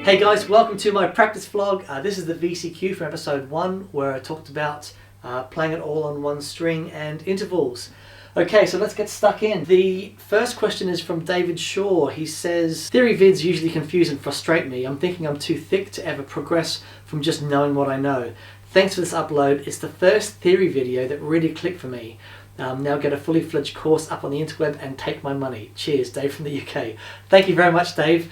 Hey guys, welcome to my practice vlog. This is the VCQ from episode 1 where I talked about playing it all on one string and intervals. Okay, so let's get stuck in. The first question is from David Shaw. He says, theory vids usually confuse and frustrate me. I'm thinking I'm too thick to ever progress from just knowing what I know. Thanks for this upload. It's the first theory video that really clicked for me. Now get a fully fledged course up on the interweb and take my money. Cheers, Dave from the UK. Thank you very much, Dave.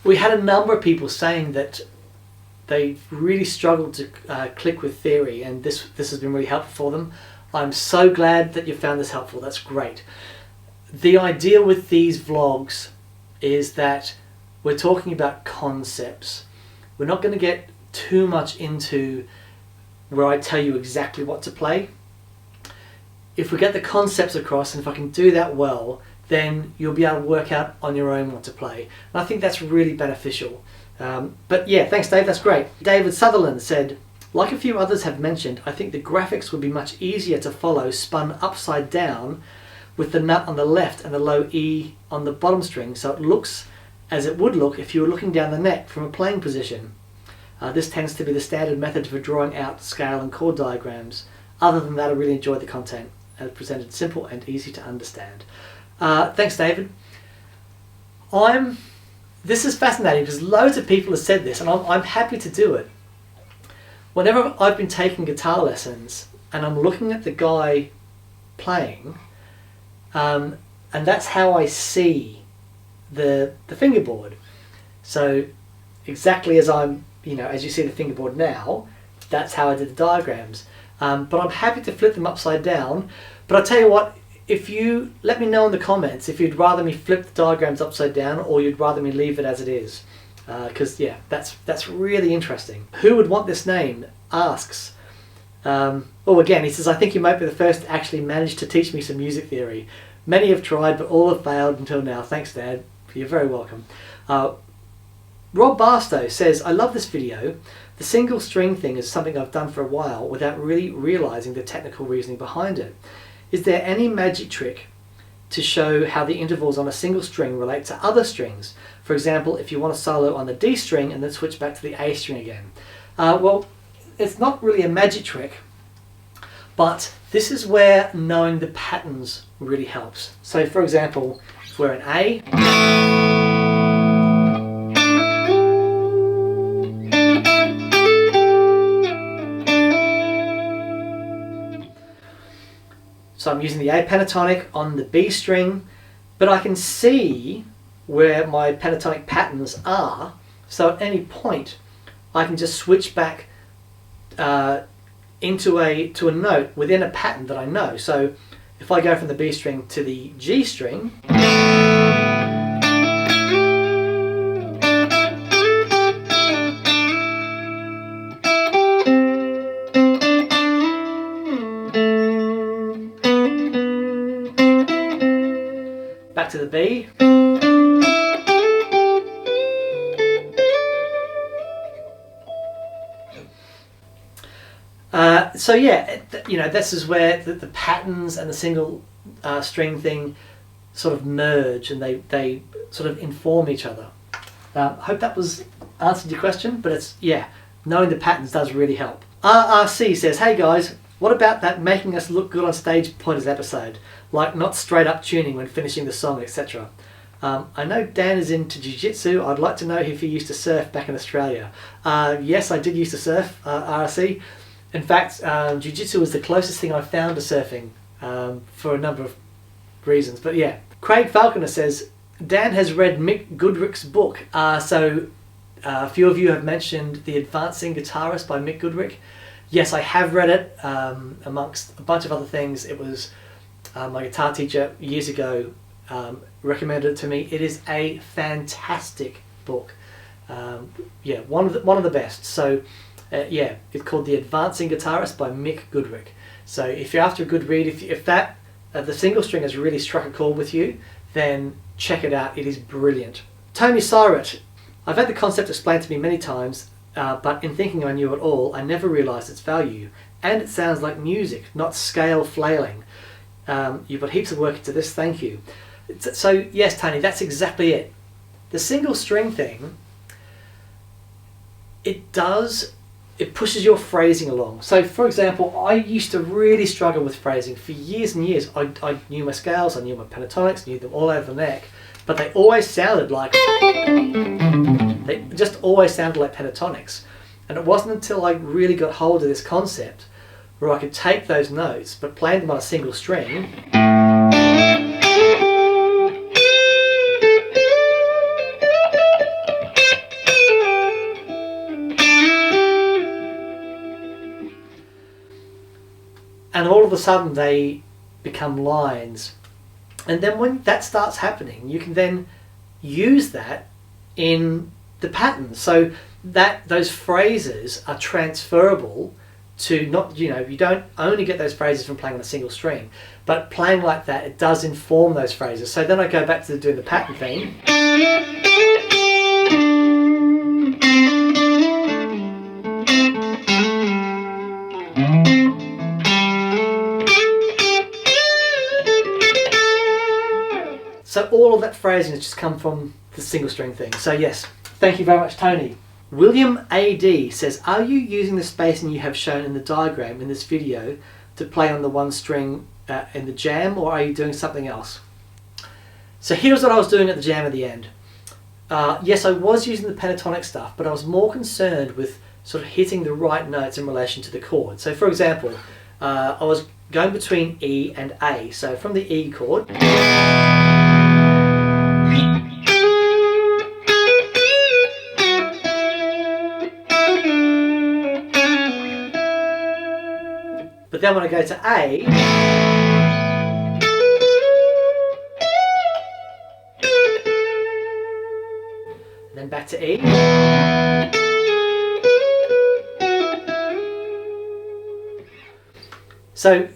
We had a number of people saying that they really struggled to click with theory, and this has been really helpful for them. I'm so glad that you found this helpful. That's great. The idea with these vlogs is that we're talking about concepts. We're not going to get too much into where I tell you exactly what to play. If we get the concepts across, and if I can do that well, then you'll be able to work out on your own what to play. And I think that's really beneficial. But yeah, thanks Dave, that's great. David Sutherland said, like a few others have mentioned, I think the graphics would be much easier to follow spun upside down with the nut on the left and the low E on the bottom string, so it looks as it would look if you were looking down the neck from a playing position. This tends to be the standard method for drawing out scale and chord diagrams. Other than that, I really enjoyed the content and presented simple and easy to understand. Thanks, David. This is fascinating because loads of people have said this, and I'm happy to do it. Whenever I've been taking guitar lessons and I'm looking at the guy playing, and that's how I see the fingerboard. So exactly as as you see the fingerboard now, that's how I did the diagrams. But I'm happy to flip them upside down. But I'll tell you what, if you let me know in the comments if you'd rather me flip the diagrams upside down or you'd rather me leave it as it is. Because yeah, that's really interesting. Who would want this name? Asks. Again, he says, I think you might be the first to actually manage to teach me some music theory. Many have tried, but all have failed until now. Thanks, Dad. You're very welcome. Rob Barstow says, I love this video. The single string thing is something I've done for a while without really realizing the technical reasoning behind it. Is there any magic trick to show how the intervals on a single string relate to other strings? For example, if you want to solo on the D string and then switch back to the A string again. Well, it's not really a magic trick, but this is where knowing the patterns really helps. So for example, if we're in A, so I'm using the A pentatonic on the B string, but I can see where my pentatonic patterns are, so at any point I can just switch back to a note within a pattern that I know. So if I go from the B string to the G string, back to the B, so yeah, this is where the patterns and the single string thing sort of merge, and they sort of inform each other. I hope that was answered your question, but knowing the patterns does really help. RRC says, hey guys, what about that making us look good on stage pointers episode? Like not straight up tuning when finishing the song, etc. I know Dan is into jiu-jitsu. I'd like to know if he used to surf back in Australia. Yes, I did used to surf, RRC. In fact, jiu-jitsu was the closest thing I found to surfing for a number of reasons. But yeah, Craig Falconer says, Dan has read Mick Goodrick's book. So a few of you have mentioned The Advancing Guitarist by Mick Goodrick. Yes, I have read it, amongst a bunch of other things. It was my guitar teacher years ago recommended it to me. It is a fantastic book. One of the best. So it's called The Advancing Guitarist by Mick Goodrick. So if you're after a good read, if the single string has really struck a chord with you, then check it out. It is brilliant. Tony Cyrus, I've had the concept explained to me many times. But in thinking I knew it all, I never realised its value. And it sounds like music, not scale flailing. You put heaps of work into this, thank you. So yes, Tony, that's exactly it. The single string thing it pushes your phrasing along. So for example, I used to really struggle with phrasing for years and years. I knew my scales, I knew my pentatonics, knew them all over the neck, but they always sounded like, they just always sounded like pentatonics. And it wasn't until I really got hold of this concept where I could take those notes, but playing them on a single string, and all of a sudden they become lines. And then when that starts happening, you can then use that in the pattern, so that those phrases are transferable to not, you don't only get those phrases from playing on a single string, but playing like that, it does inform those phrases. So then I go back to doing the pattern thing. So all of that phrasing has just come from the single string thing. So yes, thank you very much, Tony. William AD says, are you using the spacing you have shown in the diagram in this video to play on the one string in the jam, or are you doing something else? So here's what I was doing at the jam at the end. Yes, I was using the pentatonic stuff, but I was more concerned with sort of hitting the right notes in relation to the chord. So for example, I was going between E and A. So from the E chord, but then when I go to A, then back to E, so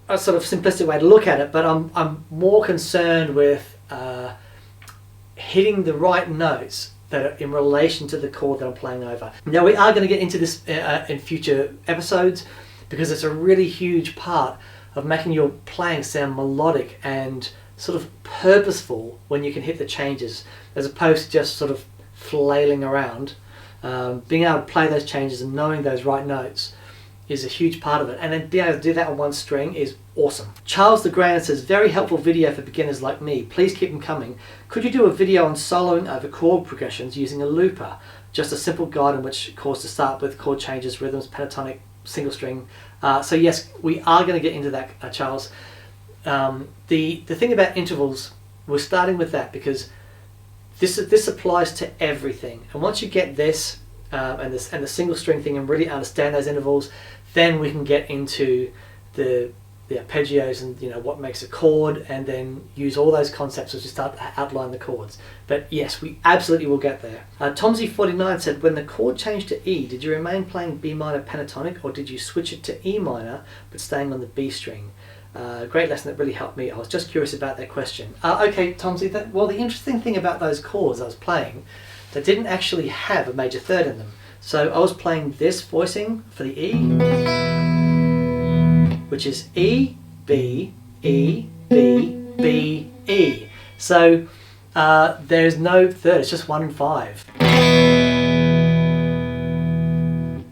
a sort of simplistic way to look at it, but I'm more concerned with hitting the right notes that are in relation to the chord that I'm playing over. Now we are going to get into this in future episodes, because it's a really huge part of making your playing sound melodic and sort of purposeful when you can hit the changes, as opposed to just sort of flailing around. Being able to play those changes and knowing those right notes is a huge part of it, and then being able to do that on one string is awesome. Charles the Grand says, very helpful video for beginners like me, please keep them coming. Could you do a video on soloing over chord progressions using a looper? Just a simple guide on which chords to start with, chord changes, rhythms, pentatonic, single string. So yes, we are going to get into that, Charles. The thing about intervals, we're starting with that because this applies to everything, and once you get this and the single string thing and really understand those intervals, then we can get into the arpeggios and what makes a chord, and then use all those concepts as we start to outline the chords. But yes, we absolutely will get there. Tomsy49 said, when the chord changed to E, did you remain playing B minor pentatonic, or did you switch it to E minor but staying on the B string? Great lesson, that really helped me. I was just curious about that question. Okay, Tomsy, well, the interesting thing about those chords I was playing, they didn't actually have a major third in them. So I was playing this voicing for the E, which is E, B, E, B, B, E. So there's no third, it's just 1 and 5.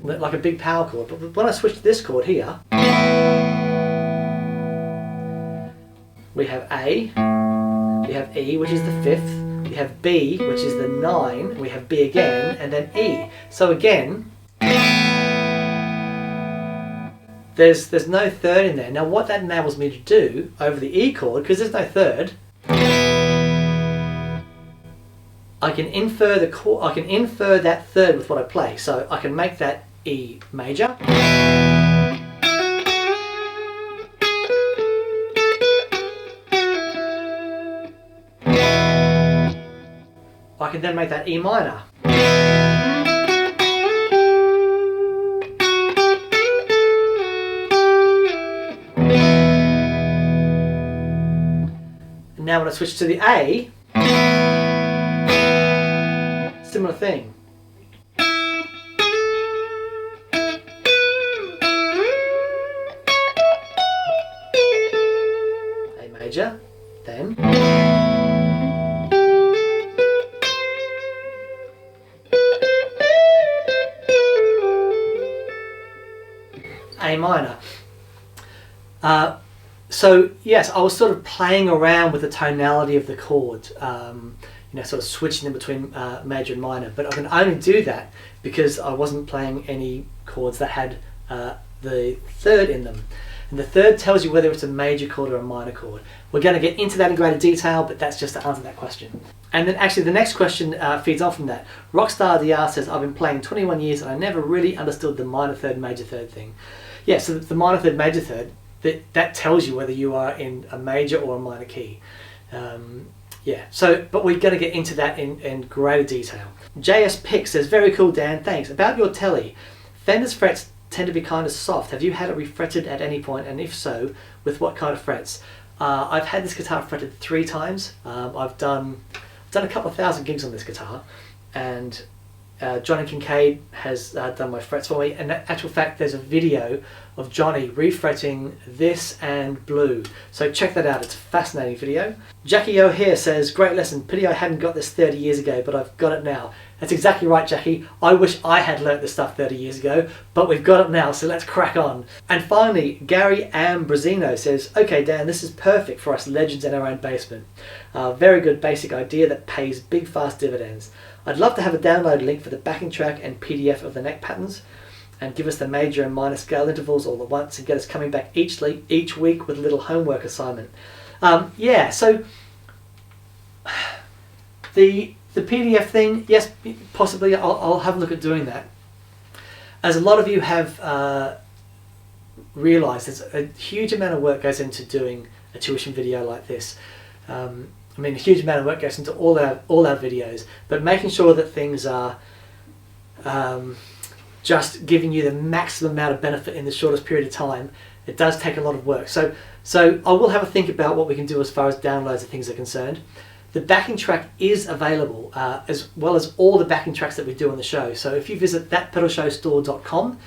Like a big power chord. But when I switch to this chord here, we have A, we have E, which is the 5th, we have B, which is the 9, we have B again, and then E. So again, there's no third in there. Now what that enables me to do over the E chord, because there's no third, I can infer the chord, I can infer that third with what I play. So I can make that E major, I can then make that E minor. And now when I switch to the A, similar thing. A major, then A minor. So yes, I was sort of playing around with the tonality of the chord, sort of switching them between major and minor, but I can only do that because I wasn't playing any chords that had the third in them. And the third tells you whether it's a major chord or a minor chord. We're going to get into that in greater detail, but that's just to answer that question. And then actually the next question feeds on from that. Rockstar DR says, I've been playing 21 years and I never really understood the minor third, major third thing. Yeah, so the minor third, major third, that tells you whether you are in a major or a minor key. But we're going to get into that in greater detail. JS Pick says, very cool Dan, thanks. About your telly, Fender's frets tend to be kind of soft. Have you had it refretted at any point, and if so, with what kind of frets? I've had this guitar fretted 3 times. I've done a couple of thousand gigs on this guitar, and Johnny Kincaid has done my frets for me, and in actual fact there's a video of Johnny refretting this and blue, so check that out, it's a fascinating video. Jackie O'Hare says, great lesson, pity I hadn't got this 30 years ago, but I've got it now. That's exactly right, Jackie. I wish I had learnt this stuff 30 years ago, but we've got it now, so let's crack on. And finally, Gary Ambrosino says, okay Dan, this is perfect for us legends in our own basement. Very good basic idea that pays big fast dividends. I'd love to have a download link for the backing track and PDF of the neck patterns, and give us the major and minor scale intervals all at once and get us coming back each week with a little homework assignment. So the PDF thing, yes, possibly I'll have a look at doing that. As a lot of you have realised, there's a huge amount of work goes into doing a tuition video like this. A huge amount of work goes into all our videos, but making sure that things are just giving you the maximum amount of benefit in the shortest period of time, it does take a lot of work. So I will have a think about what we can do as far as downloads and things are concerned. The backing track is available, as well as all the backing tracks that we do on the show. So if you visit thatpedalshowstore.com,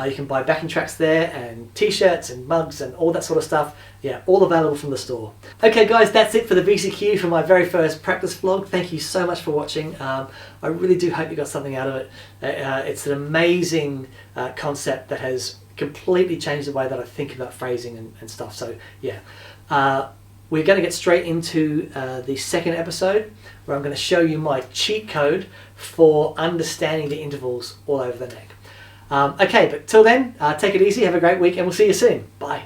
you can buy backing tracks there, and t-shirts and mugs and all that sort of stuff. Yeah, all available from the store. Okay guys, that's it for the VCQ for my very first practice vlog. Thank you so much for watching. I really do hope you got something out of it. It's an amazing concept that has completely changed the way that I think about phrasing and stuff. So yeah, we're going to get straight into the second episode, where I'm going to show you my cheat code for understanding the intervals all over the neck. Okay, but till then, take it easy, have a great week, and we'll see you soon. Bye.